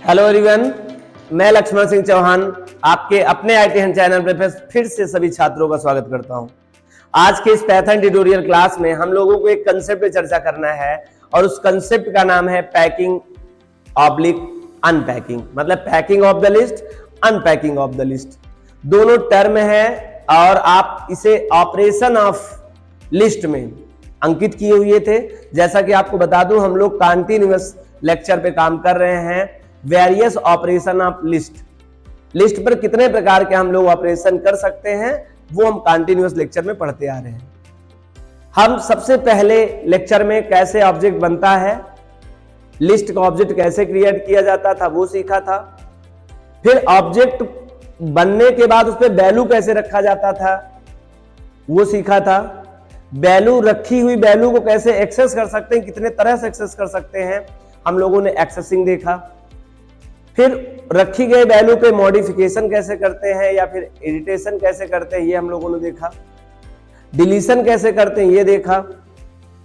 Hello everyone, मैं लक्ष्मण सिंह चौहान आपके अपने आईटी हैंड चैनल पर फिर से सभी छात्रों का स्वागत करता हूं। आज के इस पैथन ट्यूटोरियल क्लास में हम लोगों को एक कंसेप्ट पे चर्चा करना है और उस कंसेप्ट का नाम है पैकिंग ऑब्लिक अनपैकिंग। मतलब packing of the list, unpacking of the list दोनों टर्म है और आप इसे ऑपरेशन ऑफ लिस्ट में अंकित किए हुए थे। जैसा कि आपको बता दूं, हम लोग कंटिन्यूअस लेक्चर पे काम कर रहे हैं। वेरियस ऑपरेशन ऑफ लिस्ट पर कितने प्रकार के हम लोग ऑपरेशन कर सकते हैं वो हम कंटिन्यूअस लेक्चर में पढ़ते आ रहे हैं। हम सबसे पहले लेक्चर में कैसे ऑब्जेक्ट बनता है, लिस्ट का ऑब्जेक्ट कैसे क्रिएट किया जाता था वो सीखा था। फिर ऑब्जेक्ट बनने के बाद उस पर वैल्यू कैसे रखा जाता था वो सीखा था। वैल्यू रखी हुई वैल्यू को कैसे एक्सेस कर सकते हैं, कितने तरह से एक्सेस कर सकते हैं, हम लोगों ने एक्सेसिंग देखा। फिर रखी गई वैल्यू पे मॉडिफिकेशन कैसे करते हैं या फिर एडिटेशन कैसे करते हैं ये हम लोगों ने देखा। डिलीशन कैसे करते हैं ये देखा।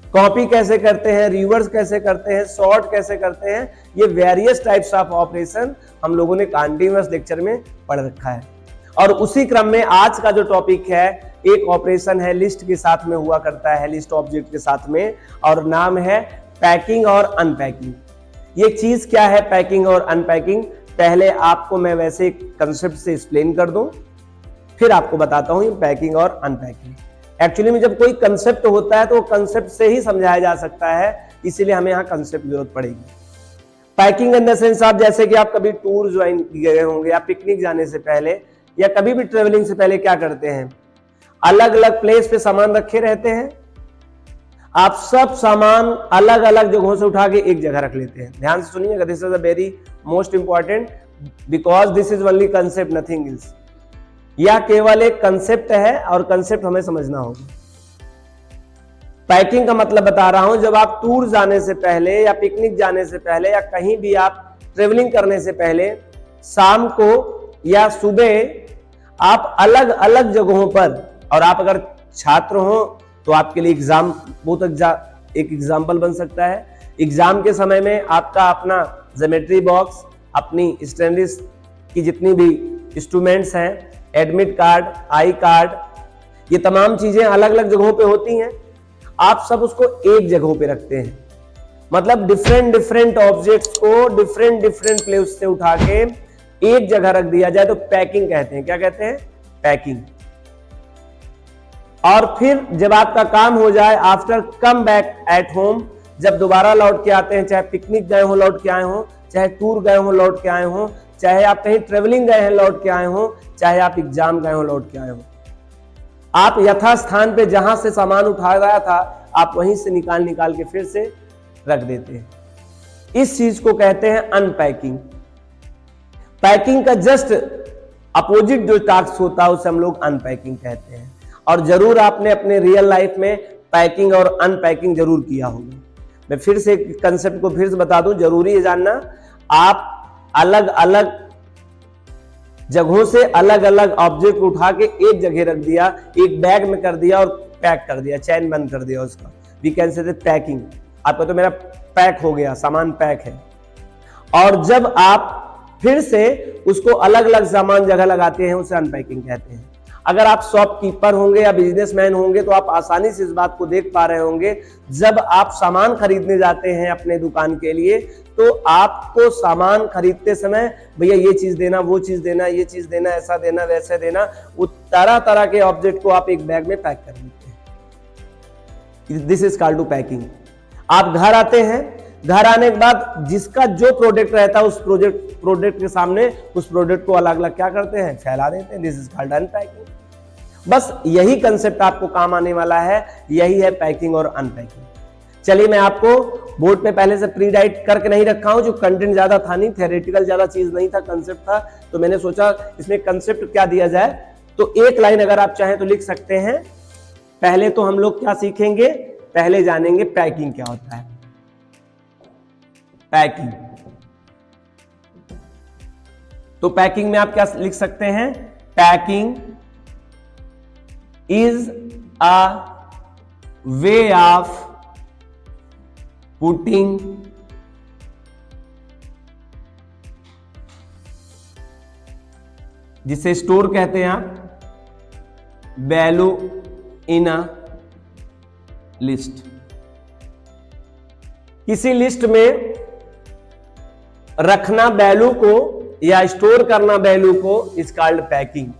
कॉपी कैसे करते हैं, रिवर्स कैसे करते हैं, सॉर्ट कैसे करते हैं, ये वेरियस टाइप्स ऑफ ऑपरेशन हम लोगों ने कंटीन्यूअस लेक्चर में पढ़ रखा है। और उसी क्रम में आज का जो टॉपिक है, एक ऑपरेशन है लिस्ट के साथ में हुआ करता है, लिस्ट ऑब्जेक्ट के साथ में, और नाम है पैकिंग और अनपैकिंग। ये चीज क्या है पैकिंग और अनपैकिंग, पहले आपको मैं वैसे एक कंसेप्ट से एक्सप्लेन कर दूं, फिर आपको बताता हूं ये पैकिंग और अनपैकिंग। एक्चुअली में जब कोई कंसेप्ट होता है तो वो कंसेप्ट से ही समझाया जा सकता है, इसीलिए हमें यहाँ कंसेप्ट की जरूरत पड़ेगी। पैकिंग इन द सेंस, आप जैसे कि आप कभी टूर ज्वाइन किए होंगे या पिकनिक जाने से पहले या कभी भी ट्रेवलिंग से पहले क्या करते हैं, अलग अलग प्लेस पे सामान रखे रहते हैं। आप सब सामान अलग अलग जगहों से उठा के एक जगह रख लेते हैं। ध्यान से सुनिएगा, this is a very most important because this is only concept, nothing else. यह केवल एक कंसेप्ट है और कंसेप्ट हमें समझना होगा। पैकिंग का मतलब बता रहा हूं, जब आप टूर जाने से पहले या पिकनिक जाने से पहले या कहीं भी आप ट्रेवलिंग करने से पहले शाम को या सुबह आप अलग अलग जगहों पर, और आप अगर छात्र हो तो आपके लिए एग्जाम बहुत एक एग्जाम्पल बन सकता है। एग्जाम के समय में आपका अपना ज्योमेट्री बॉक्स, अपनी स्टेशनरी की जितनी भी इंस्ट्रूमेंट्स हैं, एडमिट कार्ड, आई कार्ड, ये तमाम चीजें अलग अलग जगहों पे होती हैं। आप सब उसको एक जगह पे रखते हैं। मतलब डिफरेंट डिफरेंट ऑब्जेक्ट्स को डिफरेंट डिफरेंट प्लेस से उठा के एक जगह रख दिया जाए तो पैकिंग कहते हैं। क्या कहते हैं? पैकिंग। और फिर जब आपका काम हो जाए, after come back at home, जब दोबारा लौट के आते हैं, चाहे पिकनिक गए हो लौट के आए हो, चाहे टूर गए हो लौट के आए हो, चाहे आप कहीं ट्रेवलिंग गए हैं लौट के आए हो, चाहे आप एग्जाम गए हो लौट के आए हो, आप यथास्थान पे जहां से सामान उठाया था आप वहीं से निकाल के फिर से रख देते हैं। इस चीज को कहते हैं अनपैकिंग। पैकिंग का जस्ट अपोजिट जो टास्क होता है उसे हम लोग अनपैकिंग कहते हैं। और जरूर आपने अपने रियल लाइफ में पैकिंग और अनपैकिंग जरूर किया होगा। मैं फिर से कंसेप्ट को फिर से बता दूं, जरूरी है जानना। आप अलग अलग जगहों से अलग अलग ऑब्जेक्ट उठा के एक जगह रख दिया, एक बैग में कर दिया और पैक कर दिया, चैन बंद कर दिया उसका, वी कैन से पैकिंग। आपका तो मेरा पैक हो गया, सामान पैक है। और जब आप फिर से उसको अलग अलग सामान जगह लगाते हैं उसे अनपैकिंग कहते हैं। अगर आप शॉपकीपर होंगे या बिजनेसमैन होंगे तो आप आसानी से इस बात को देख पा रहे होंगे, जब आप सामान खरीदने जाते हैं अपने दुकान के लिए तो आपको सामान खरीदते समय भैया ये चीज देना, वो चीज देना, ये चीज देना, ऐसा देना, वैसे देना, वो तरह तरह के ऑब्जेक्ट को आप एक बैग में पैक कर लेते हैं। दिस इज कॉल्ड टू पैकिंग। आप घर आते हैं, घर आने के बाद जिसका जो प्रोडक्ट रहता है उस प्रोडक्ट के सामने उस प्रोडक्ट को अलग अलग क्या करते हैं, फैला देते हैं। This is called unpacking. बस यही कंसेप्ट आपको काम आने वाला है, यही है पैकिंग और अनपैकिंग। चलिए, मैं आपको बोर्ड पे पहले से प्री राइट करके नहीं रखा हूं, जो कंटेंट ज्यादा था नहीं, थ्योरेटिकल ज्यादा चीज नहीं था, कंसेप्ट था, तो मैंने सोचा इसमें कंसेप्ट क्या दिया जाए। तो एक लाइन अगर आप चाहें तो लिख सकते हैं। पहले तो हम लोग क्या सीखेंगे, पहले जानेंगे पैकिंग क्या होता है। पैकिंग, तो पैकिंग में आप क्या लिख सकते हैं, packing is a way of putting जिसे स्टोर कहते हैं आप, वैल्यू इन अ लिस्ट। किसी लिस्ट में रखना वैल्यू को या स्टोर करना वैल्यू को इज कॉल्ड पैकिंग।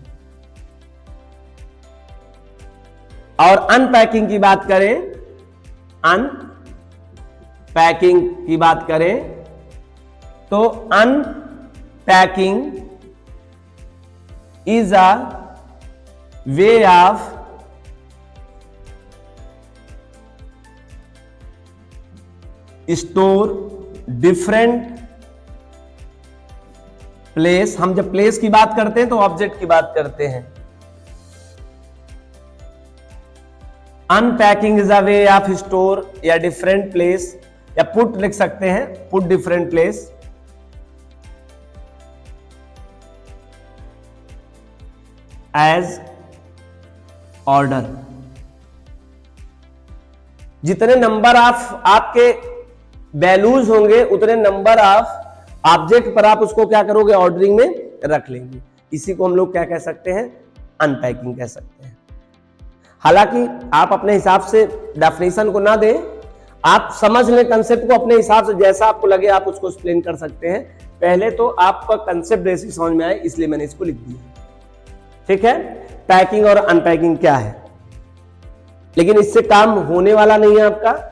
और अनपैकिंग की बात करें, अनपैकिंग की बात करें तो unpacking is a way of store different place। हम जब प्लेस की बात करते हैं तो ऑब्जेक्ट की बात करते हैं। Unpacking is a way of store या डिफरेंट प्लेस, या पुट लिख सकते हैं, put different place as order. जितने नंबर ऑफ आपके वैल्यूज होंगे उतने नंबर ऑफ ऑब्जेक्ट पर आप उसको क्या करोगे, ऑर्डरिंग में रख लेंगे। इसी को हम लोग क्या कह सकते हैं, अनपैकिंग कह सकते हैं। हालांकि आप अपने हिसाब से डेफिनेशन को ना दें, आप समझ लें कंसेप्ट को अपने हिसाब से, जैसा आपको लगे आप उसको एक्सप्लेन कर सकते हैं। पहले तो आपका कंसेप्ट बेसिक समझ में आए, इसलिए मैंने इसको लिख दिया। ठीक है, पैकिंग और अनपैकिंग क्या है, लेकिन इससे काम होने वाला नहीं है आपका।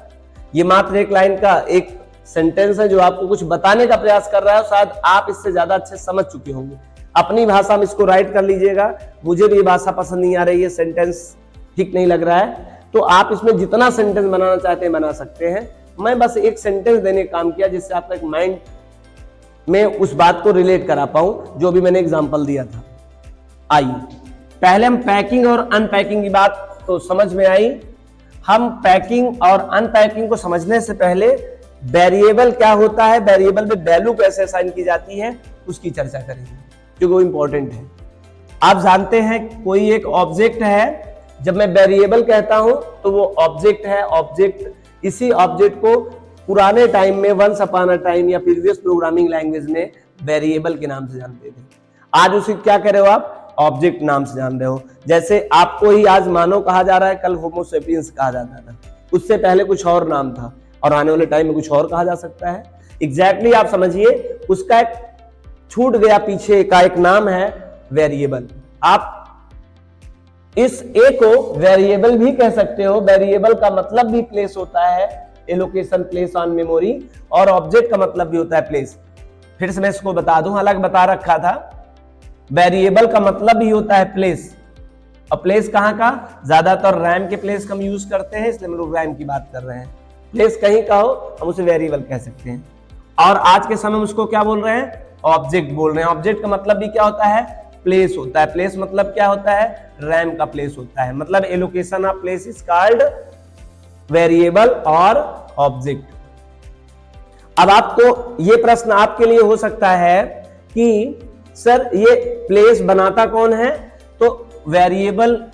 ये मात्र एक लाइन का एक सेंटेंस है जो आपको कुछ बताने का प्रयास कर रहा है। शायद आप इससे ज्यादा अच्छे समझ चुके होंगे। अपनी भाषा में इसको राइट कर लीजिएगा। मुझे भी ये भाषा पसंद नहीं आ रही है, सेंटेंस ठीक नहीं लग रहा है, तो आप इसमें जितना सेंटेंस बनाना चाहते हैं बना सकते हैं। मैं बस एक सेंटेंस देने का काम किया जिससे आपका एक माइंड में उस बात को रिलेट करा पाऊं जो भी मैंने एग्जांपल दिया था। आइए पहले हम पैकिंग और अनपैकिंग की बात तो समझ में आई। हम पैकिंग और अनपैकिंग को समझने से पहले वेरिएबल क्या होता है, वेरिएबल में वैल्यू कैसे असाइन की जाती है, उसकी चर्चा करेंगे क्योंकि वो इंपॉर्टेंट है। आप जानते हैं कोई एक ऑब्जेक्ट है, जब मैं वेरिएबल कहता हूं तो वो ऑब्जेक्ट है। ऑब्जेक्ट, इसी ऑब्जेक्ट को पुराने टाइम में वंस अपॉन अ टाइम या प्रीवियस प्रोग्रामिंग लैंग्वेज में वेरिएबल के नाम से जानते थे। आज उसे क्या कह रहे हो आप, ऑब्जेक्ट नाम से जान रहे हो। जैसे आपको ही आज मानव कहा जा रहा है, कल होमो सेपियंस कहा जाता था, उससे पहले कुछ और नाम था और आने वाले टाइम में कुछ और कहा जा सकता है। एग्जैक्टली आप समझिए, उसका एक छूट गया पीछे का एक नाम है वेरिएबल। आप इस ए को वेरिएबल भी कह सकते हो। वेरिएबल का मतलब भी प्लेस होता है, एलोकेशन, प्लेस ऑन मेमोरी, और ऑब्जेक्ट का मतलब भी होता है प्लेस। फिर से मैं इसको बता दूं, हालांकि बता रखा था। वेरिएबल का मतलब भी होता है प्लेस, और प्लेस कहां का, ज्यादातर रैम के प्लेस का हम यूज करते हैं, इसलिए हम लोग रैम की बात कर रहे हैं। प्लेस कहीं का हो हम उसे वेरिएबल कह सकते हैं। और आज के समय में उसको क्या बोल रहे हैं, ऑब्जेक्ट बोल रहे हैं। ऑब्जेक्ट का मतलब भी क्या होता है, प्लेस होता है। प्लेस मतलब क्या होता है, रैम का प्लेस होता है। मतलब allocation of place is called variable और ऑब्जेक्ट। अब आपको ये प्रश्न आपके लिए हो सकता है कि सर ये प्लेस बनाता कौन है, तो वेरिएबल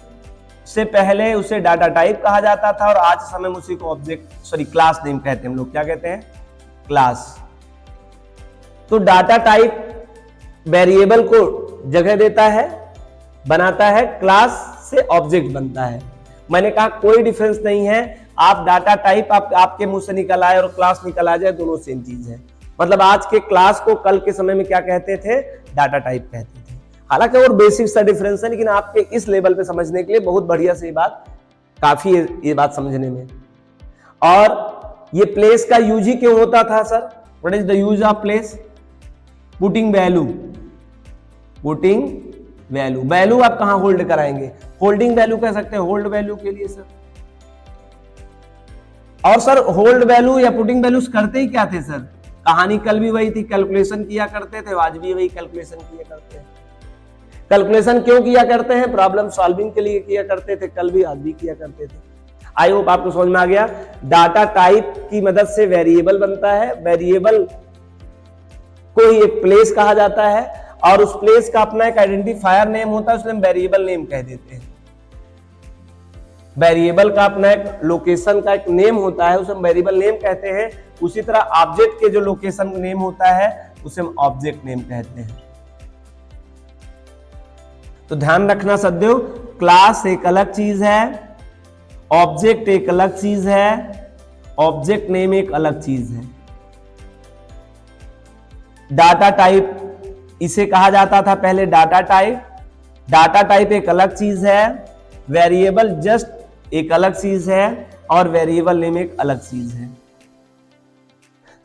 से पहले उसे डाटा टाइप कहा जाता था और आज समय में उसी को ऑब्जेक्ट क्लास नेम कहते हैं। हम लोग क्या कहते हैं, क्लास। तो डाटा टाइप वेरिएबल को जगह देता है, बनाता है, क्लास से ऑब्जेक्ट बनता है। मैंने कहा कोई डिफरेंस नहीं है, आप डाटा टाइप आपके मुंह से निकल आए और क्लास निकल आ जाए, दोनों सेम चीज है। मतलब आज के क्लास को कल के समय में क्या कहते थे, डाटा टाइप कहते थे। हालांकि और बेसिक सा डिफरेंस है, लेकिन आपके इस लेवल पे समझने के लिए बहुत बढ़िया से बात काफी है, ये बात समझने में। और ये प्लेस का यूज ही क्यों होता था sir, what is the use of place, putting value. Putting value, value आप कहां होल्ड कराएंगे, होल्डिंग वैल्यू कह सकते हैं, होल्ड वैल्यू के लिए सर। और सर होल्ड वैल्यू या पुटिंग वैल्यूज करते ही क्या थे सर, कहानी कल भी वही थी, कैलकुलेशन किया करते थे, आज भी वही कैलकुलेशन किया करते हैं। कैलकुलेशन क्यों किया करते हैं, प्रॉब्लम सॉल्विंग के लिए किया करते थे, कल भी आज भी किया करते थे। आई होप आपको समझ में आ गया। डाटा टाइप की मदद से वेरिएबल बनता है, वेरिएबल को ही एक प्लेस कहा जाता है और उस प्लेस का अपना एक आइडेंटिफायर नेम होता है, उसमें हम वेरिएबल नेम कह देते हैं। वेरिएबल का अपना एक लोकेशन का एक नेम होता है, उसे हम वेरिएबल नेम कहते हैं। उसी तरह ऑब्जेक्ट के जो लोकेशन नेम होता है उसे हम ऑब्जेक्ट नेम कहते हैं। तो ध्यान रखना सदैव, क्लास एक अलग चीज है, ऑब्जेक्ट एक अलग चीज है, ऑब्जेक्ट नेम एक अलग चीज है। डाटा टाइप इसे कहा जाता था पहले डाटा टाइप। डाटा टाइप एक अलग चीज है, वेरिएबल जस्ट एक अलग चीज है और वेरिएबल नेम एक अलग चीज है।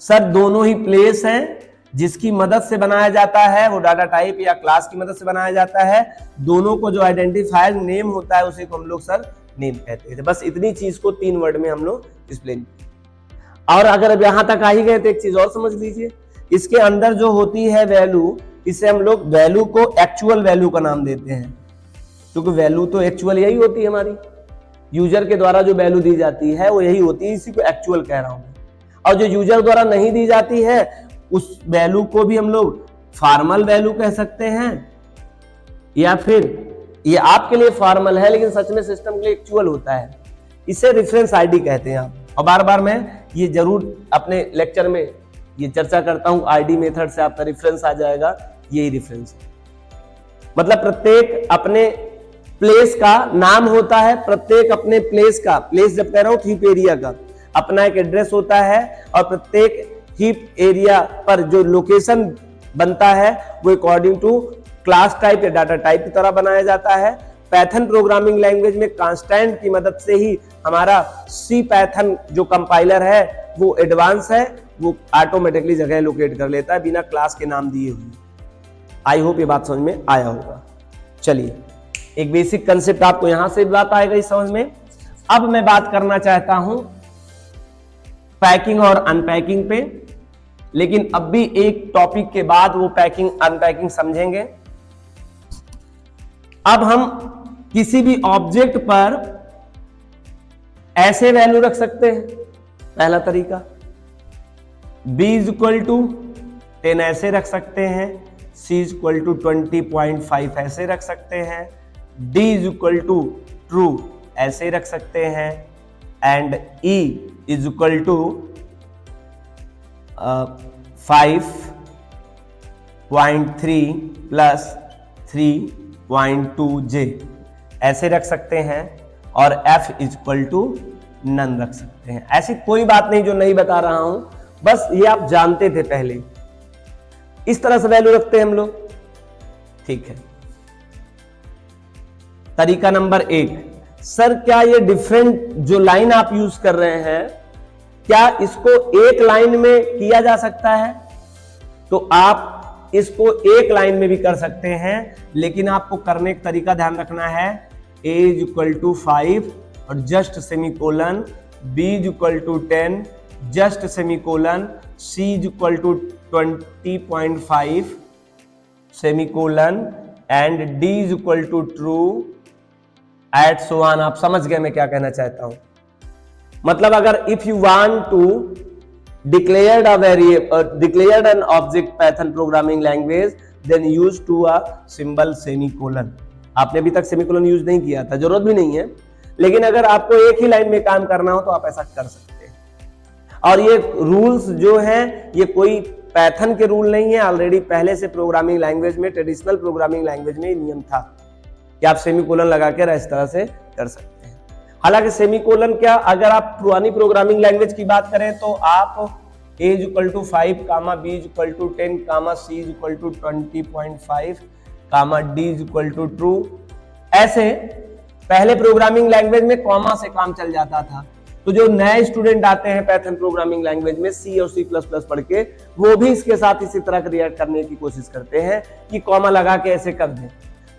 सर दोनों ही प्लेस हैं, जिसकी मदद से बनाया जाता है वो डाटा टाइप या क्लास की मदद से बनाया जाता है। दोनों को जो आइडेंटिफायर नेम होता है उसे को हम लोग सर नेम कहते थे। बस इतनी चीज को 3 वर्ड में हम लोग एक्सप्लेन किए। और अगर अब यहां तक आ ही गए तो एक चीज और समझ लीजिए, इसके अंदर जो होती है वैल्यू, इसे हम लोग वैल्यू को एक्चुअल वैल्यू का नाम देते हैं, क्योंकि वैल्यू तो एक्चुअल यही होती है हमारी, यूजर के द्वारा जो वैल्यू दी जाती है वो यही होती है, इसी को एक्चुअल कह रहा हूं। और जो यूजर द्वारा नहीं दी जाती है उस वैल्यू को भी हम लोग फॉर्मल वैल्यू कह सकते हैं, या फिर ये आपके लिए फॉर्मल है लेकिन सच में सिस्टम के लिए एक्चुअल होता है, इसे रेफरेंस आईडी कहते हैं आप। और बार बार मैं ये जरूर अपने लेक्चर में ये चर्चा करता हूं, आईडी मेथड से आपका रेफरेंस आ जाएगा, यही रेफरेंस है। मतलब प्रत्येक अपने प्लेस का नाम होता है, प्रत्येक अपने प्लेस का, प्लेस जब कह रहा हूं हीप एरिया का अपना एक एड्रेस होता है, और प्रत्येक हीप एरिया पर जो लोकेशन बनता है वो अकॉर्डिंग टू क्लास टाइप या डाटा टाइप की तरह बनाया जाता है। पाइथन प्रोग्रामिंग लैंग्वेज में कांस्टेंट की मदद से ही हमारा सी पाइथन जो कंपाइलर है वो एडवांस है, वो ऑटोमेटिकली जगह लोकेट कर लेता है बिना क्लास के नाम दिए हुए। आई होप ये बात समझ में आया होगा। चलिए एक बेसिक कंसेप्ट आपको यहां से बात आएगा इस समझ में। अब मैं बात करना चाहता हूं पैकिंग और अनपैकिंग पे, लेकिन अब भी एक टॉपिक के बाद वो पैकिंग अनपैकिंग समझेंगे। अब हम किसी भी ऑब्जेक्ट पर ऐसे वैल्यू रख सकते हैं, पहला तरीका b = 10 ऐसे रख सकते हैं, c = 20.5 ऐसे रख सकते हैं, d = true ऐसे रख सकते हैं, एंड e = 5.3 + 3.2j ऐसे रख सकते हैं, और f = none रख सकते हैं। ऐसी कोई बात नहीं जो नहीं बता रहा हूं, बस ये आप जानते थे पहले। इस तरह से वैल्यू रखते हैं हम लोग, ठीक है। तरीका नंबर 1, सर क्या ये डिफरेंट जो लाइन आप यूज कर रहे हैं, क्या इसको एक लाइन में किया जा सकता है? तो आप इसको एक लाइन में भी कर सकते हैं, लेकिन आपको करने का तरीका ध्यान रखना है। a = 5 और just semicolon, b = 10 just semicolon, c = 20.5 semicolon, and d = true एट so on। आप समझ गए मैं क्या कहना चाहता हूं? मतलब अगर if you want to declared an object Python programming language, then use to a symbol semicolon। आपने अभी तक सेमीकोलन यूज नहीं किया था, जरूरत भी नहीं है, लेकिन अगर आपको एक ही लाइन में काम करना हो तो आप ऐसा कर सकते हैं। और ये रूल्स जो हैं ये कोई पाइथन के रूल नहीं है, ऑलरेडी पहले से प्रोग्रामिंग लैंग्वेज में, ट्रेडिशनल प्रोग्रामिंग लैंग्वेज में नियम था कि आप सेमीकोलन लगा कर इस तरह से कर सकते हैं। हालांकि सेमीकोलन क्या, अगर आप पुरानी प्रोग्रामिंग लैंग्वेज की बात करें तो आप a = 5, b = 10, c = 20.5, d = true, ऐसे पहले प्रोग्रामिंग लैंग्वेज में कॉमा से काम चल जाता था। तो जो नए स्टूडेंट आते हैं पाइथन प्रोग्रामिंग लैंग्वेज में सी और C++ पढ़ के, वो भी इसके साथ इसी तरह रिएक्ट करने की कोशिश करते हैं कि कॉमा लगा के ऐसे कर दें।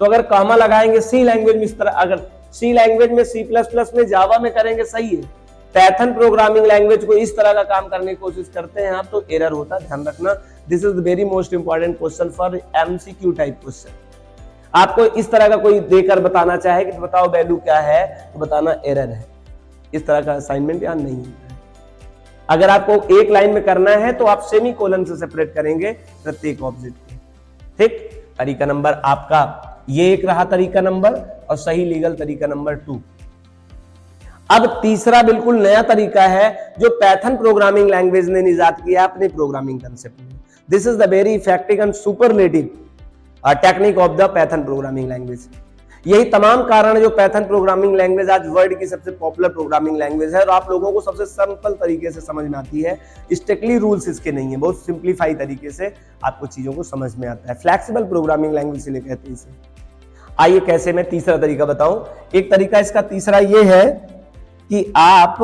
तो अगर कॉमा लगाएंगे सी लैंग्वेज में इस तरह, अगर सी लैंग्वेज में, C++ में, जावा में करेंगे सही है, पाइथन प्रोग्रामिंग लैंग्वेज को इस तरह का काम करने की कोशिश करते हैं आप तो एरर होता है। ध्यान रखना, this is the very most important question for MCQ type question. आपको इस तरह का कोई देकर बताना चाहे कि बताओ वैल्यू क्या है, तो बताना एरर है। इस तरह का असाइनमेंट यहाँ नहीं होता है। अगर आपको एक लाइन में करना है तो आप सेमीकोलन से सेपरेट करेंगे प्रत्येक ऑब्जेक्ट को, ठीक। तरीका नंबर आपका ये एक रहा, तरीका नंबर, और सही लीगल तरीका नंबर 2। अब तीसरा बिल्कुल नया तरीका है जो पाइथन प्रोग्रामिंग लैंग्वेज ने निजात किया अपने प्रोग्रामिंग कंसेप्ट में। This is the very effective and superlative technique of the Python programming language. यही तमाम कारण है जो पाइथन प्रोग्रामिंग लैंग्वेज आज वर्ल्ड की सबसे पॉपुलर प्रोग्रामिंग लैंग्वेज है और आप लोगों को सबसे सिंपल तरीके से समझ में आती है। स्ट्रिक्टली रूल्स इसके नहीं है, बहुत सिंप्लीफाई तरीके से आपको चीजों को समझ में आता है। फ्लेक्सिबल प्रोग्रामिंग लैंग्वेज इसलिए कहते हैं इसे। आइए कैसे, मैं तीसरा तरीका बताऊं। एक तरीका इसका तीसरा ये है कि आप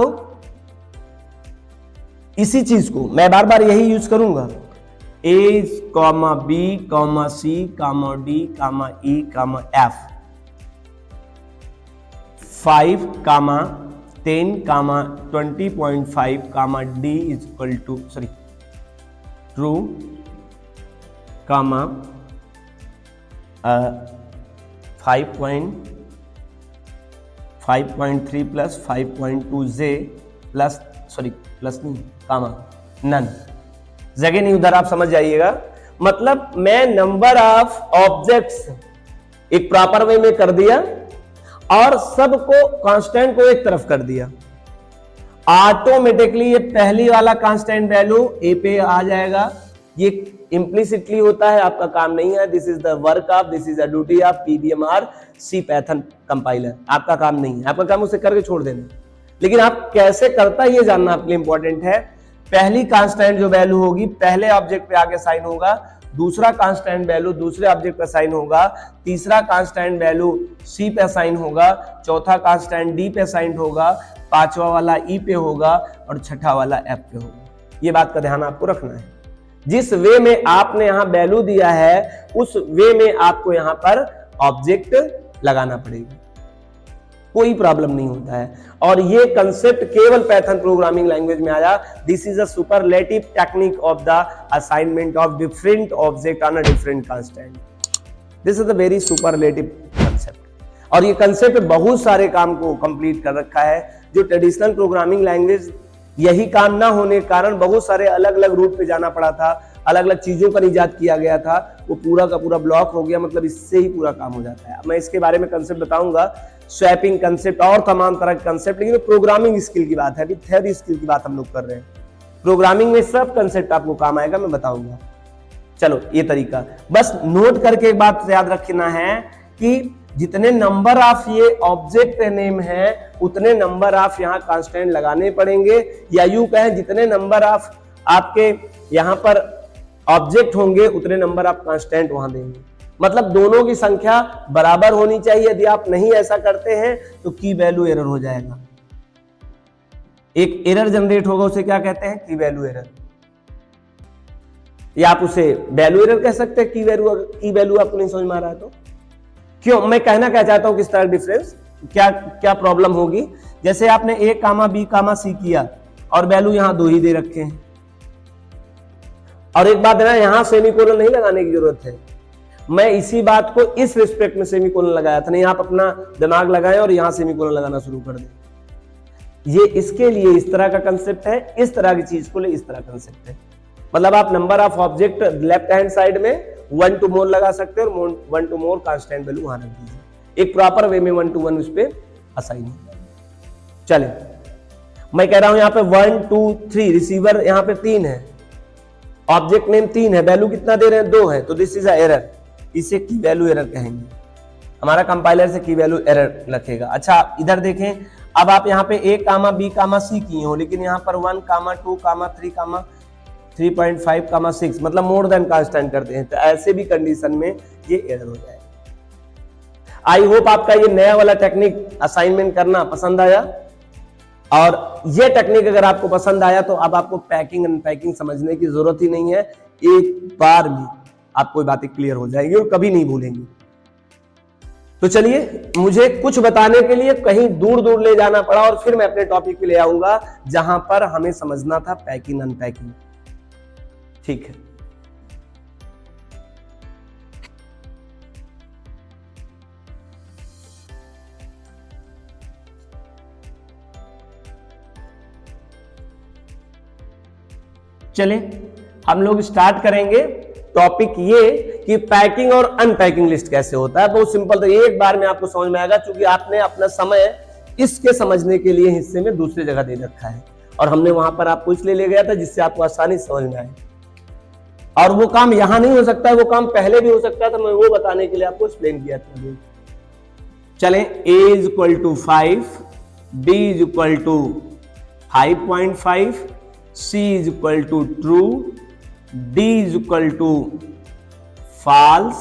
इसी चीज को, मैं बार बार यही यूज करूंगा, A, B, C, D, E, F, 5, 10, 20.5, D is equal to true, 5.3 plus 5.2J plus none। जगह नहीं, उधर आप समझ जाइएगा। मतलब मैं नंबर ऑफ ऑब्जेक्ट्स एक प्रॉपर वे में कर दिया और सबको कांस्टेंट को एक तरफ कर दिया, ऑटोमेटिकली ये पहली वाला कांस्टेंट वैल्यू ए पे आ जाएगा। ये इंप्लिसिटली होता है, आपका काम नहीं है। This is the work of, this is the duty of PBMR C Python compiler. आपका काम नहीं है, आपका काम उसे करके छोड़ देना। लेकिन आप कैसे करता है ये जानना आपके लिए इंपॉर्टेंट है। पहली कांस्टेंट जो वैल्यू होगी पहले ऑब्जेक्ट पे आके साइन होगा, दूसरा कांस्टेंट वैल्यू दूसरे ऑब्जेक्ट पे साइन होगा, तीसरा कांस्टेंट वैल्यू सी पे साइन होगा, चौथा कांस्टेंट डी पे साइन होगा, पांचवा वाला ई पे होगा और छठा वाला एफ पे होगा। ये बात का ध्यान आपको रखना है। जिस वे में आपने यहां वैल्यू दिया है उस वे में आपको यहां पर ऑब्जेक्ट लगाना पड़ेगा, कोई प्रॉब्लम नहीं होता है। और ये कंसेप्ट केवल पाइथन प्रोग्रामिंग लैंग्वेज में आया। This is a superlative technique of the assignment of different object on a different constant. This is a very superlative concept और ये कंसेप्ट बहुत सारे काम को कंप्लीट कर रखा है। जो ट्रेडिशनल प्रोग्रामिंग लैंग्वेज यही काम ना होने के कारण बहुत सारे अलग अलग रूट पे जाना पड़ा था, अलग अलग चीजों का इजाद किया गया था, वो पूरा का पूरा ब्लॉक हो गया। मतलब इससे ही पूरा काम हो जाता है। मैं इसके बारे में कंसेप्ट बताऊंगा, स्वैपिंग कंसेप्ट और तमाम तरह के कंसेप्ट। लेकिन प्रोग्रामिंग स्किल की बात है, अभी थ्योरी स्किल की बात हम लोग कर रहे हैं। प्रोग्रामिंग में सब कंसेप्ट आपको काम आएगा, मैं बताऊंगा। चलो ये तरीका बस नोट करके एक बात याद रखना है कि जितने नंबर ऑफ ये ऑब्जेक्ट नेम है उतने नंबर ऑफ यहाँ कांस्टेंट लगाने पड़ेंगे, या यूं कहें जितने नंबर ऑफ आपके यहाँ पर ऑब्जेक्ट होंगे उतने नंबर ऑफ कांस्टेंट वहां देंगे। मतलब दोनों की संख्या बराबर होनी चाहिए। यदि आप नहीं ऐसा करते हैं तो की वैल्यू एरर हो जाएगा। एक एरर जनरेट होगा, उसे क्या कहते हैं? की वैल्यू एरर। या आप उसे वैल्यू एरर कह सकते हैं। की वैल्यू आपको नहीं समझ में आ रहा है तो क्यों? मैं कहना क्या चाहता हूं किस तरह डिफरेंस, क्या प्रॉब्लम होगी। जैसे आपने ए कामा बी कामा सी किया और वैल्यू यहां 2 ही दे रखे हैं। और एक बात है ना, यहां सेमीकोलन नहीं लगाने की जरूरत है। मैं इसी बात को इस रिस्पेक्ट में सेमीकोलन लगाया था। नहीं, आप अपना दिमाग लगाएं और यहां सेमीकोलन लगाना शुरू कर दें। ये इसके लिए इस तरह का कंसेप्ट है, इस तरह की चीज को लिए इस तरह कंसेप्ट है। मतलब आप number of object left hand side में 1 to more लगा सकते हैं और 1 to more कांस्टेंट वैल्यू वहां रख दीजिए। एक प्रॉपर वे में 1 to 1 उस पे असाइन हो। चले, मैं कह रहा हूं यहां पे 1 2 3 रिसीवर यहां पे 3 है, ऑब्जेक्ट नेम 3 है, वैल्यू कितना दे रहे हैं? 2 है। तो दिस इज अ एरर, इसे की वैल्यू एरर कहेंगे। हमारा कंपाइलर से की वैल्यू एरर रखेगा। अच्छा इधर देखें, अब आप यहाँ पे ए कामा बी कामा सी किए हो, लेकिन यहाँ पर 1 कामा 2 कामा 3 कामा 3.5 कामा 6 मतलब मोर देन कांस्टेंट करते हैं, तो ऐसे भी कंडीशन में ये एरर हो जाएगा। आई होप आपका ये नया वाला टेक्निक असाइनमेंट करना पसंद आया। और ये टेक्निक अगर आपको पसंद आया तो अब आपको पैकिंग अनपैकिंग समझने की जरूरत ही नहीं है। एक बार में आपको बातें क्लियर हो जाएंगी और कभी नहीं भूलेंगे। तो चलिए, मुझे कुछ बताने के लिए कहीं दूर दूर ले जाना पड़ा और फिर मैं अपने टॉपिक पे ले आऊंगा जहां पर हमें समझना था पैकिंग अनपैकिंग। ठीक है, चले हम लोग स्टार्ट करेंगे टॉपिक ये कि पैकिंग और अनपैकिंग लिस्ट कैसे होता है। बहुत सिंपल, तो एक बार में आपको समझ में आएगा, क्योंकि आपने अपना समय इसके समझने के लिए हिस्से में दूसरी जगह दे रखा है और हमने वहां पर आपको इसलिए ले गया था जिससे आपको आसानी समझ में आए। और वो काम यहां नहीं हो सकता है, वो काम पहले भी हो सकता है, तो मैं वो बताने के लिए आपको एक्सप्लेन किया था। चलें, a is equal to 5, b is equal to 5.5, c is equal to true, d is equal to false,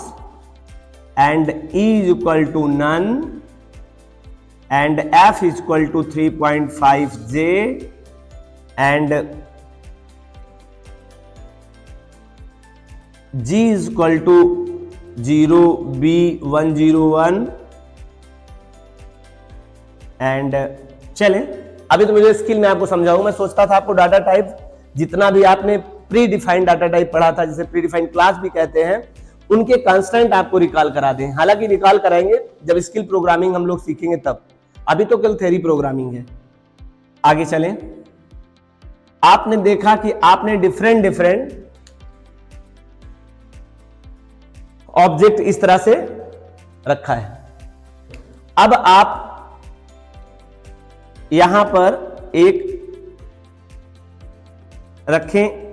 and e is equal to none, and f is equal to 3.5j, and g is equal to 0b101, and चलें, अभी तो मुझे skill में आपको समझाऊं। मैं सोचता था आपको डाटा टाइप जितना भी आपने प्री डिफाइंड डाटा टाइप पढ़ा था, जिसे प्री डिफाइंड क्लास भी कहते हैं, उनके कांस्टेंट आपको रिकॉल करा दें। हालांकि रिकॉल कराएंगे जब स्किल प्रोग्रामिंग हम लोग सीखेंगे तब, अभी तो केवल थ्योरी प्रोग्रामिंग है। आगे चलें, आपने देखा कि आपने डिफरेंट डिफरेंट ऑब्जेक्ट इस तरह से रखा है। अब आप यहां पर एक रखें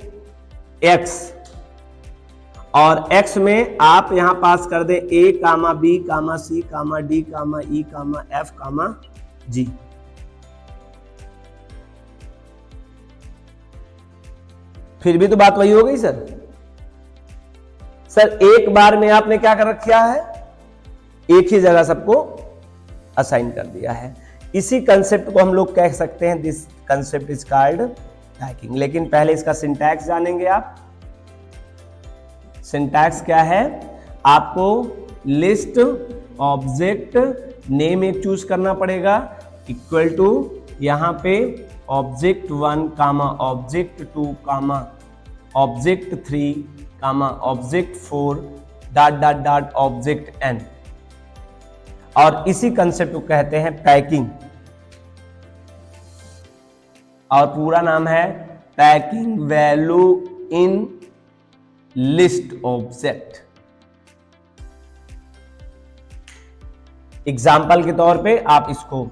x, और x में आप यहां पास कर दें a, b, c, d, e, f, g। फिर भी तो बात वही हो गई सर। एक बार में आपने क्या कर रखा है, एक ही जगह सबको असाइन कर दिया है। इसी कंसेप्ट को हम लोग कह सकते हैं this concept is called packing. लेकिन पहले इसका सिंटैक्स जानेंगे आप। सिंटैक्स क्या है, आपको लिस्ट ऑब्जेक्ट नेम एक चूज करना पड़ेगा, इक्वल टू यहां पे object 1 comma object 2 comma object 3 comma object 4 dot dot dot object n, और इसी कंसेप्ट को कहते हैं पैकिंग, और पूरा नाम है packing value in list object. Example के तौर पे आप इसको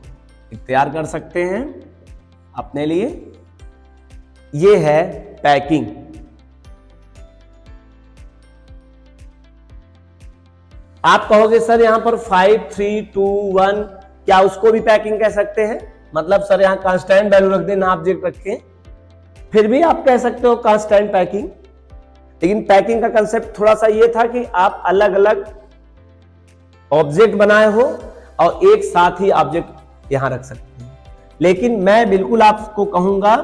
तैयार कर सकते हैं अपने लिए। ये है पैकिंग। आप कहोगे सर यहां पर 5, 3, 2, 1, क्या उसको भी पैकिंग कह सकते हैं? मतलब सर यहां कांस्टेंट वैल्यू रख देना, ऑब्जेक्ट रखें, फिर भी आप कह सकते हो कांस्टेंट पैकिंग। लेकिन पैकिंग का कंसेप्ट थोड़ा सा ये था कि आप अलग अलग ऑब्जेक्ट बनाए हो और एक साथ ही ऑब्जेक्ट यहां रख सकते हैं। लेकिन मैं बिल्कुल आपको कहूंगा,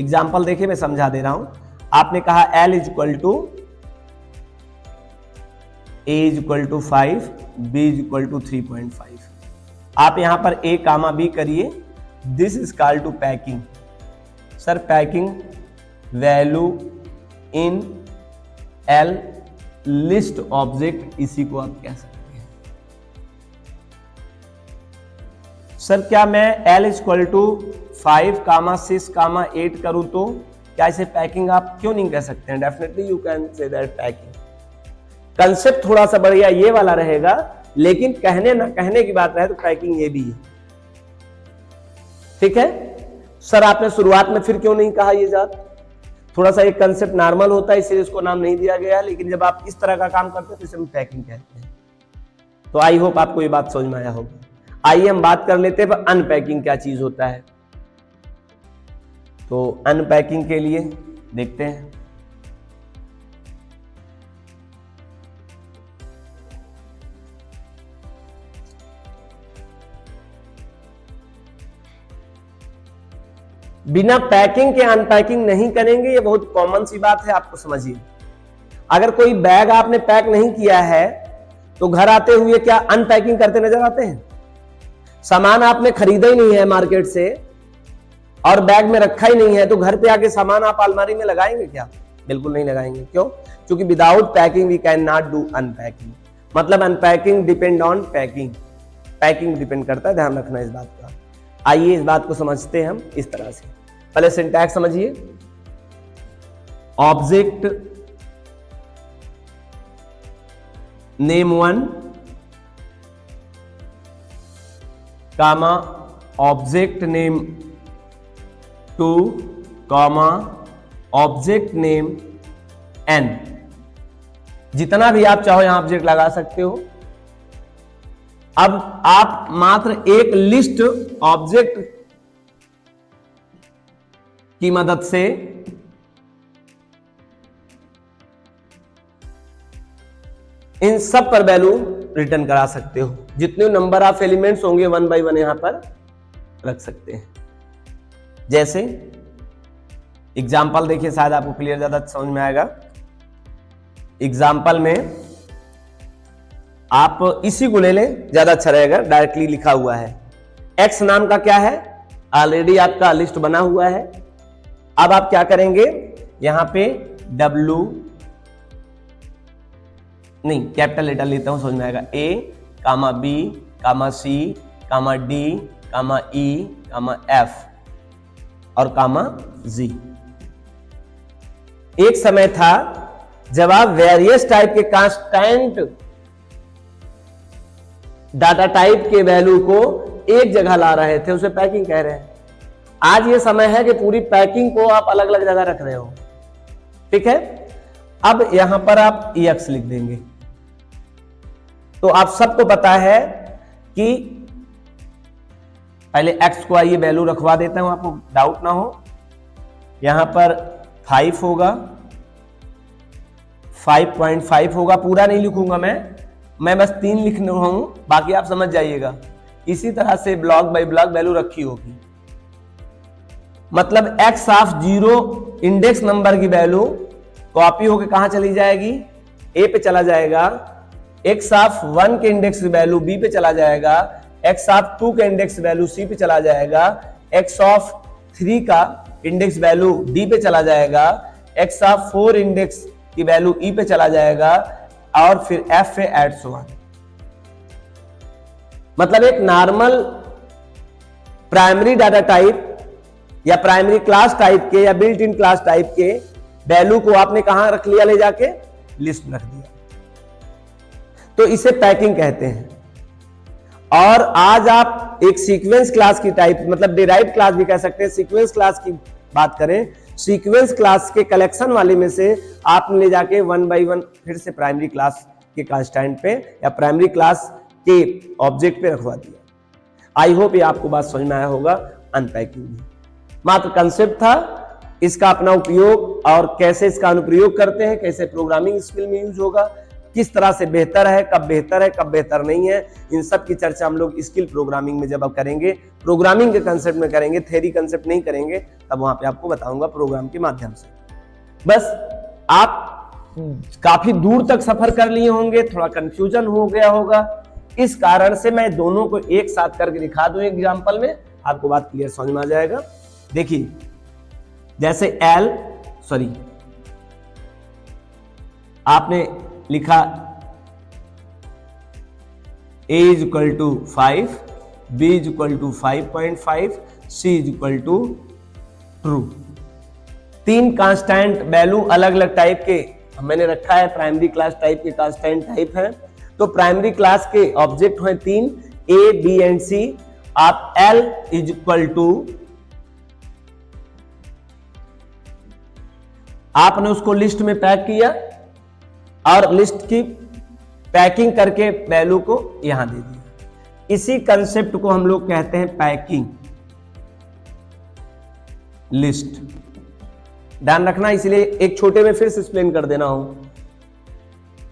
एग्जाम्पल देखिए मैं समझा दे रहा हूं। आपने कहा L is equal to A is equal to 5, B is equal to 3.5। आप यहां पर A कामा B करिए, दिस इज कॉल्ड टू packing. Sir packing value in L list object, इसी को आप कह सकते हैं। सर क्या मैं L इज इक्वल टू 5, 6, 8 करूं तो क्या इसे पैकिंग आप क्यों नहीं कह सकते हैं? Definitely you can say that packing. Concept थोड़ा सा बढ़िया ये वाला रहेगा, लेकिन कहने ना कहने की बात रहे तो पैकिंग ये भी है। ठीक है सर, आपने शुरुआत में फिर क्यों नहीं कहा ये जात? थोड़ा सा एक कंसेप्ट नॉर्मल होता है, इसलिए इसको नाम नहीं दिया गया, लेकिन जब आप इस तरह का काम करते हैं तो इसे हम पैकिंग कहते हैं। तो आई होप आपको ये बात समझ में आया होगा। आइए हम बात कर लेते हैं अनपैकिंग क्या चीज होता है। तो अनपैकिंग के लिए देखते हैं। बिना पैकिंग के अनपैकिंग नहीं करेंगे, ये बहुत कॉमन सी बात है, आपको समझिए। अगर कोई बैग आपने पैक नहीं किया है तो घर आते हुए क्या अनपैकिंग करते नजर आते हैं? सामान आपने खरीदा ही नहीं है मार्केट से और बैग में रखा ही नहीं है, तो घर पे आके सामान आप अलमारी में लगाएंगे क्या? बिल्कुल नहीं लगाएंगे। क्यों? क्योंकि without packing we cannot do unpacking. मतलब unpacking depend on packing, packing depend करता है, ध्यान रखना इस बात का। आइए इस बात को समझते हैं हम इस तरह से। पहले सिंटैक्स समझिए। Object name 1 comma object name 2 comma object name n, जितना भी आप चाहो यहां ऑब्जेक्ट लगा सकते हो। अब आप मात्र एक लिस्ट ऑब्जेक्ट की मदद से इन सब पर वैल्यू रिटर्न करा सकते हो। जितने नंबर ऑफ एलिमेंट्स होंगे 1 बाय 1 यहां पर रख सकते हैं। जैसे एग्जाम्पल देखिए, शायद आपको क्लियर ज्यादा समझ में आएगा। एग्जाम्पल में आप इसी को ले लें, ज्यादा अच्छा रहेगा। डायरेक्टली लिखा हुआ है, x नाम का क्या है, ऑलरेडी आपका लिस्ट बना हुआ है। अब आप क्या करेंगे, यहां पे W नहीं, कैपिटल लेटर लेता हूं, समझ में आएगा। A, B, C, D, E, F और G। एक समय था जब आप वेरियस टाइप के कांस्टेंट डाटा टाइप के वैल्यू को एक जगह ला रहे थे, उसे पैकिंग कह रहे हैं। आज ये समय है कि पूरी पैकिंग को आप अलग अलग जगह रख रहे हो, ठीक है। अब यहां पर आप EX लिख देंगे। तो आप सबको पता है कि पहले x को आइए वैल्यू रखवा देता हूं, आपको डाउट ना हो। यहां पर 5 होगा, 5.5 होगा। पूरा नहीं लिखूंगा मैं बस 3 लिख रहा हूं, बाकी आप समझ जाइएगा। इसी तरह से ब्लॉक बाय ब्लॉक वैल्यू रखी होगी। मतलब x ऑफ 0 इंडेक्स नंबर की वैल्यू कॉपी होकर कहां चली जाएगी, A पे चला जाएगा। x ऑफ 1 के इंडेक्स वैल्यू B पे चला जाएगा। x ऑफ 2 के इंडेक्स वैल्यू C पे चला जाएगा। x ऑफ 3 का इंडेक्स वैल्यू D पे चला जाएगा। x ऑफ 4 इंडेक्स की वैल्यू E पे चला जाएगा और फिर F पे एड सो ऑन। मतलब एक नॉर्मल प्राइमरी डाटा टाइप या प्राइमरी क्लास टाइप के या बिल्ट इन क्लास टाइप के वैल्यू को आपने कहां रख लिया, ले जाके लिस्ट में रख दिया। तो इसे पैकिंग कहते हैं। और आज आप एक सीक्वेंस क्लास की टाइप, मतलब डिराइव्ड क्लास भी कह सकते हैं, सीक्वेंस क्लास की बात करें, सीक्वेंस क्लास के कलेक्शन वाले में से आपने ले जाके 1 बाय 1 फिर से प्राइमरी क्लास के कांस्टेंट पे या प्राइमरी क्लास के ऑब्जेक्ट पे रखवा दिया। आई होप ये आपको बात समझ में आया होगा। अनपैकिंग मात्र कंसेप्ट था, इसका अपना उपयोग और कैसे इसका अनुप्रयोग करते हैं, कैसे प्रोग्रामिंग स्किल में यूज होगा, किस तरह से बेहतर है, कब बेहतर नहीं है, इन सब की चर्चा हम लोग स्किल प्रोग्रामिंग में जब अब करेंगे, प्रोग्रामिंग के कंसेप्ट में करेंगे, थ्योरी कंसेप्ट नहीं करेंगे, तब वहां पे आपको बताऊंगा प्रोग्राम के माध्यम से। बस आप काफी दूर तक सफर कर लिए होंगे, थोड़ा कंफ्यूजन हो गया होगा, इस कारण से मैं दोनों को एक साथ करके दिखा दूं एग्जाम्पल में, आपको बात क्लियर समझ में आ जाएगा। देखिए जैसे आपने लिखा a is equal to 5, b is equal to 5.5, c is equal to true. 3 constant value अलग अलग टाइप के मैंने रखा है, प्राइमरी क्लास टाइप के कांस्टेंट टाइप है। तो प्राइमरी क्लास के ऑब्जेक्ट हैं 3, a, b एंड c। आप l इज इक्वल टू, आपने उसको लिस्ट में पैक किया और लिस्ट की पैकिंग करके वैल्यू को यहां दे दिया। इसी कंसेप्ट को हम लोग कहते हैं पैकिंग लिस्ट। ध्यान रखना, इसलिए एक छोटे में फिर से एक्सप्लेन कर देना हूं।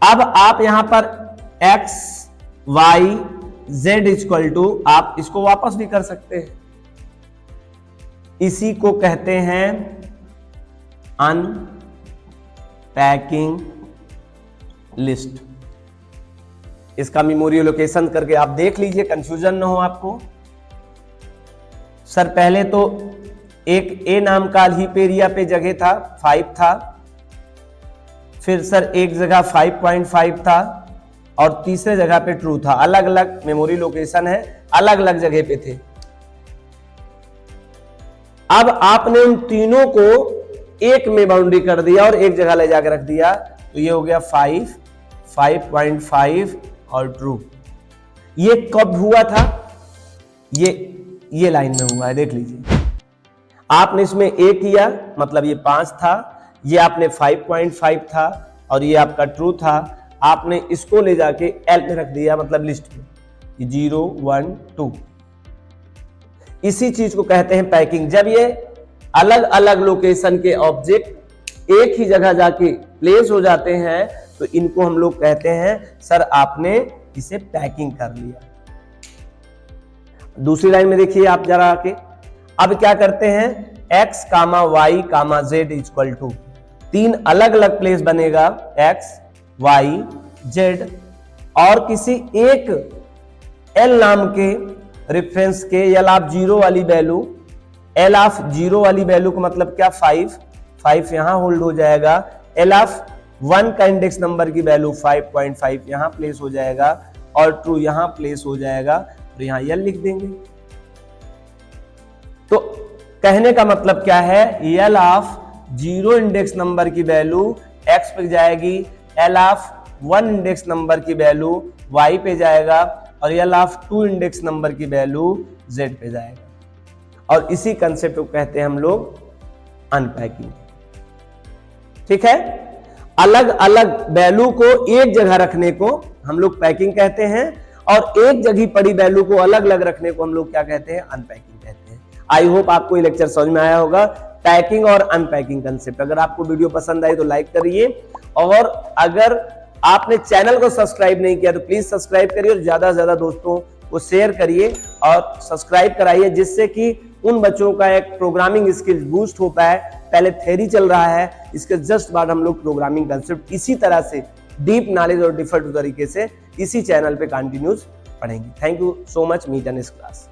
अब आप यहां पर x, y, z equal to, आप इसको वापस भी कर सकते हैं। इसी को कहते हैं अनपैकिंग लिस्ट। इसका मेमोरी लोकेशन करके आप देख लीजिए, कंफ्यूजन ना हो आपको। सर पहले तो एक a नाम का हीप एरिया पे जगह था, 5 था, फिर सर एक जगह 5.5 था और तीसरे जगह पे ट्रू था। अलग अलग मेमोरी लोकेशन है, अलग अलग जगह पे थे। अब आपने उन तीनों को एक में बाउंड्री कर दिया और एक जगह ले जाकर रख दिया, तो ये हो गया 5, 5.5 और ट्रू। ये कब हुआ था, ये लाइन में हुआ है, देख लीजिए। आपने इसमें a किया, मतलब ये 5 था, ये आपने 5.5 था और ये आपका ट्रू था, आपने इसको ले जाके एल में रख दिया, मतलब लिस्ट में 0 1 2। इसी चीज को कहते हैं पैकिंग। जब ये अलग अलग लोकेशन के ऑब्जेक्ट एक ही जगह जाके प्लेस हो जाते हैं तो इनको हम लोग कहते हैं सर आपने इसे पैकिंग कर लिया। दूसरी लाइन में देखिए आप जरा आके, अब क्या करते हैं, x, y, z equal to 3 अलग अलग प्लेस बनेगा, x, y, z, और किसी एक l नाम के रेफरेंस के एल ऑफ 0 वाली वैल्यू, एल ऑफ 0 वाली वैल्यू का मतलब क्या, 5 यहां होल्ड हो जाएगा, एल ऑफ 1 का इंडेक्स नंबर की वैल्यू 5.5 यहां प्लेस हो जाएगा और ट्रू यहां प्लेस हो जाएगा और यहां एल लिख देंगे। तो कहने का मतलब क्या है, एल ऑफ 0 इंडेक्स नंबर की वैल्यू x पे जाएगी, एल ऑफ 1 इंडेक्स नंबर की वैल्यू y पे जाएगा और एल ऑफ 2 इंडेक्स नंबर की वैल्यू z पे जाएगा। और इसी कंसेप्ट को कहते हैं हम लोग अनपैकिंग। ठीक है, अलग अलग वैल्यू को एक जगह रखने को हम लोग पैकिंग कहते हैं और एक जगह पड़ी वैल्यू को अलग अलग रखने को हम लोग क्या कहते हैं, अनपैकिंग कहते हैं। आई होप आपको ये लेक्चर समझ में आया होगा, पैकिंग और अनपैकिंग कंसेप्ट। अगर आपको वीडियो पसंद आई तो लाइक करिए और अगर आपने चैनल को सब्सक्राइब नहीं किया तो प्लीज सब्सक्राइब करिए और ज्यादा से ज्यादा दोस्तों को शेयर करिए और सब्सक्राइब कराइए, जिससे कि उन बच्चों का एक प्रोग्रामिंग स्किल्स बूस्ट हो पाए। पहले थ्योरी चल रहा है, इसके जस्ट बाद हम लोग प्रोग्रामिंग कंसेप्ट इसी तरह से डीप नॉलेज और डिफरेंट तरीके से इसी चैनल पे कंटिन्यूस पढ़ेंगे। Thank you so much, meet in this class.